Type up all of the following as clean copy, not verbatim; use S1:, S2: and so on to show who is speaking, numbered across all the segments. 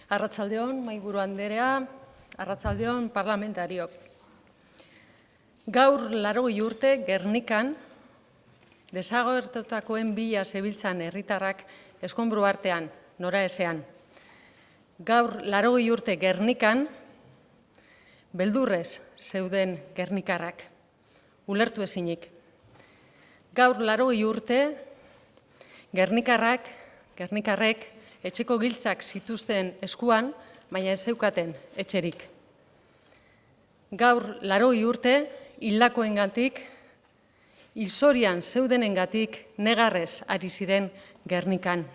S1: Arratsaldeon, mahaiburu anderea, arratsaldeon parlamentariok. Gaur 80 urte Gernikan, desagertutakoen bila zebiltzan herritarrak eskonbru artean, nora ezean. Gaur 80 urte Gernikan, beldurrez zeuden gernikarrak, ulertu ezinik. Gaur 80 urte gernikarrek etxeko giltzak zituzten eskuan, baina ez zeukaten etxerik. Gaur 80 urte hildakoengatik, hilzorian zeudenengatik negarrez ari ziren Gernikan.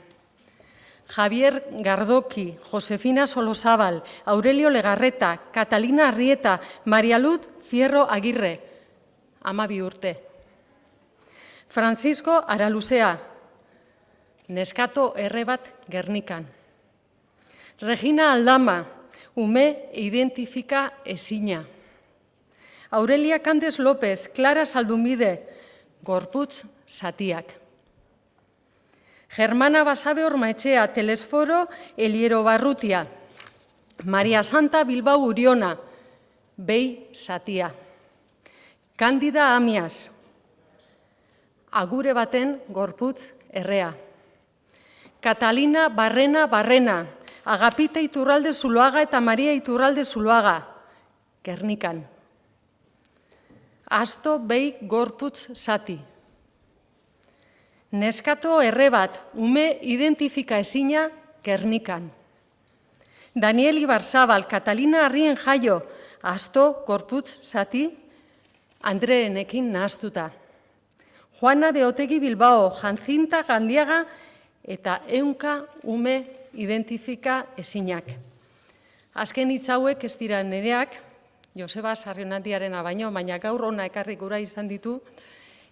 S1: Javier Gardoki, Josefina Solozabal, Aurelio Legarreta, Catalina Arrieta, Maria Luz Fierro Agirre, 12 urte. Francisco Araluzea, neskato erre bat Gernikan. Regina Aldama, ume identifika ezina. Aurelia Candes López, Clara Saldumide, gorputz zatiak. Germana Basabe Ormaetxea, Telesforo Eliero Barrutia. Maria Santa Bilbao Uriona, behi zatia. Candida Amias, agure baten gorputz errea. Catalina Barrena, Agapita Iturralde Zuloaga eta Maria Iturralde Zuloaga, Gernikan. Asto behi gorputz zati. Neskato erre bat, ume identifika ezina, Gernikan. Daniel Ibarzabal, Catalina Arrien Jaio, asto gorputz zati, Andreenekin nahaztuta. Juana de Otegi Bilbao, Jacinta Gandiaga eta ehunka ume identifika ezinak. Azken hitz hauek ez dira nereak, Joseba Sarrionandiarena baina gaur hona ekarri gura izan ditu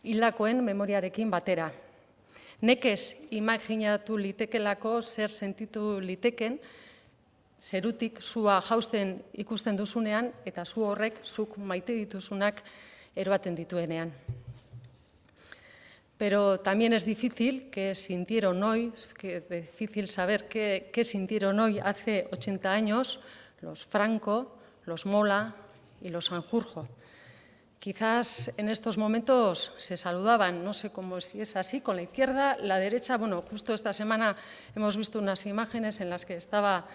S1: hildakoen memoriarekin batera. Nekez imaginatu litekelako zer sentitu liteken, zerutik sua jausten ikusten duzunean eta zu horrek zuk maite dituzunak eroaten dituenean. Pero también es difícil saber qué sintieron hoy hace 80 años los Franco, los Mola y los Sanjurjo. Quizás en estos momentos se saludaban, no sé cómo si es así, con la izquierda, la derecha. Bueno, justo esta semana hemos visto unas imágenes en las que estaba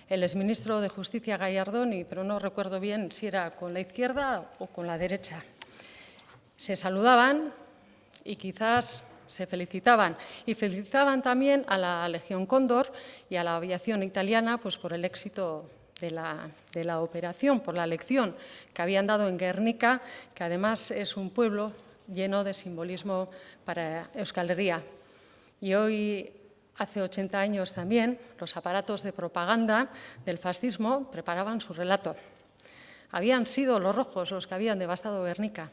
S1: el exministro de Justicia Gallardón, pero no recuerdo bien si era con la izquierda o con la derecha. Se saludaban y quizás se felicitaban. Y felicitaban también a la Legión Cóndor y a la aviación italiana pues, por el éxito de la operación, por la lección que habían dado en Guernica, que además es un pueblo lleno de simbolismo para Euskal Herria. Y hoy, hace 80 años también, los aparatos de propaganda del fascismo preparaban su relato. Habían sido los rojos los que habían devastado Guernica,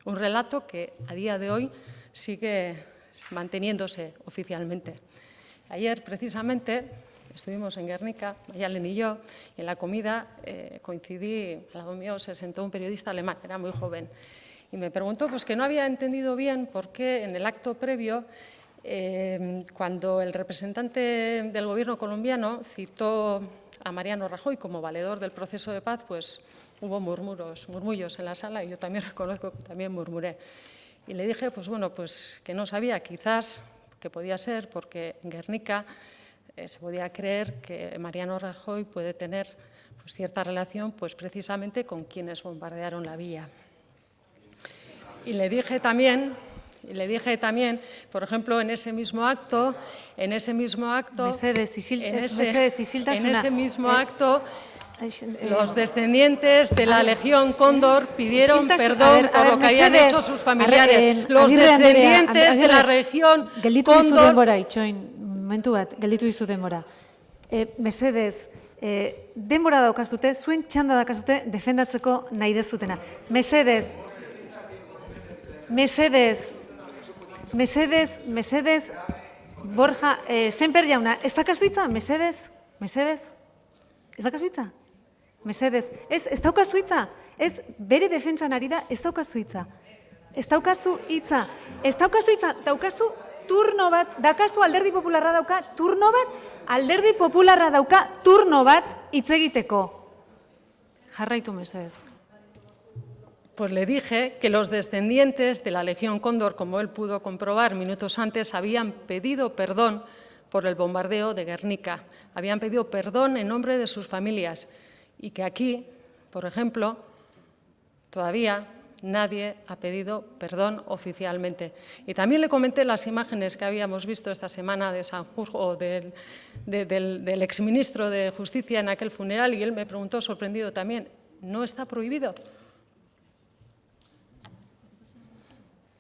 S1: un relato que a día de hoy sigue manteniéndose oficialmente. Ayer, precisamente, estuvimos en Guernica, Mayalen y yo, y en la comida coincidí, al lado mío se sentó un periodista alemán, era muy joven, y me preguntó pues, que no había entendido bien por qué en el acto previo, cuando el representante del gobierno colombiano citó a Mariano Rajoy como valedor del proceso de paz, pues hubo murmullos en la sala, y yo también reconozco que también murmuré. Y le dije, pues bueno, pues que no sabía, quizás, que podía ser, porque en Guernica se podía creer que Mariano Rajoy puede tener pues, cierta relación pues, precisamente con quienes bombardearon la villa. Y le dije también, por ejemplo, en ese mismo acto, los descendientes de la Legión Cóndor pidieron perdón por lo que habían hecho sus familiares. Los descendientes de la Legión Cóndor...
S2: Momentu bat, gelditu dizu denbora. Mesedez, denbora daukazute, zuen txanda daukazute defendatzeko nahi dezutena. Mesedez, Borja, Semper jauna, ez dakazu hitza? Mesedez? Ez dakazu hitza? Mesedez, ez daukazu hitza? Ez, bere defentsan ari da, ez daukazu hitza. Daukazu turno bat, dakazu Alderdi Popularra dauka turno bat, Alderdi Popularra dauka turno bat hitz egiteko. Jarraitu mesedez.
S1: Pues le dije que los descendientes de la Legión Cóndor, como él pudo comprobar minutos antes, habían pedido perdón por el bombardeo de Guernica. Habían pedido perdón en nombre de sus familias y que aquí, por ejemplo, todavía nadie ha pedido perdón oficialmente. Y también le comenté las imágenes que habíamos visto esta semana de Sanjurjo, del exministro de Justicia en aquel funeral, y él me preguntó, sorprendido también, ¿no está prohibido?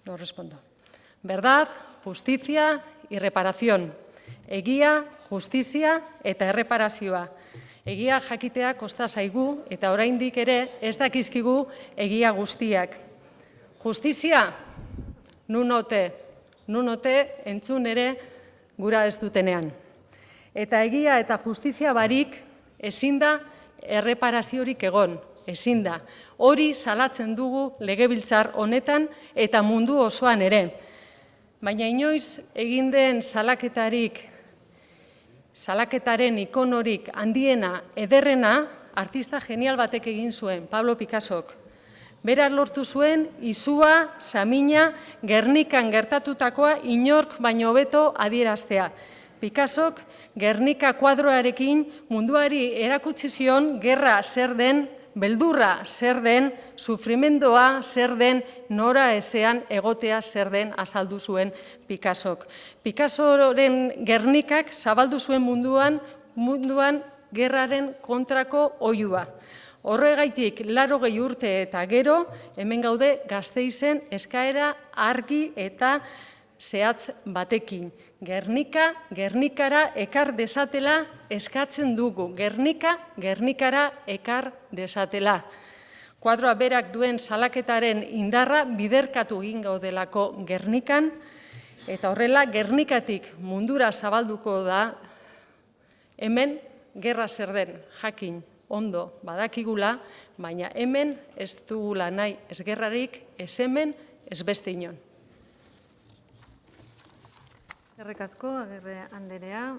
S1: Lo respondo. Verdad, justicia y reparación. Egia, justizia eta erreparazioa. Egia jakitea kosta zaigu eta oraindik ere ez dakizkigu egia guztiak. Justizia, nun ote entzun ere gura ez dutenean. Eta egia eta justizia barik ezin da erreparaziorik egon, ezin da. Hori salatzen dugu legebiltzar honetan eta mundu osoan ere. Baina inoiz egin den salaketaren ikonorik handiena, ederrena, artista genial batek egin zuen, Pablo Picassok. Berak lortu zuen izua, samina, Gernikan gertatutakoa inork baino hobeto adieraztea. Picassok Gernika kuadroarekin munduari erakutsi zion gerra zer den, beldurra zer den, sufrimendoa zer den, nora ezean egotea zer den azaldu zuen Picassok. Picassoren Gernikak zabaldu zuen munduan gerraren kontrako oihua. Horregaitik 80 urte eta gero, hemen gaude Gasteizen eskaera argi eta zehatz batekin. Gernikara ekar desatela eskatzen dugu. Gernikara ekar desatela. Kuadroa berak duen salaketaren indarra biderkatu egin gaudelako Gernikan, eta horrela Gernikatik mundura zabalduko da hemen gerra zer den jakin ondo badakigula, baina hemen ez dugula nahi ez gerrarik, ez hemen, ez beste inon.
S2: Eskerrik asko, Agirre andrea.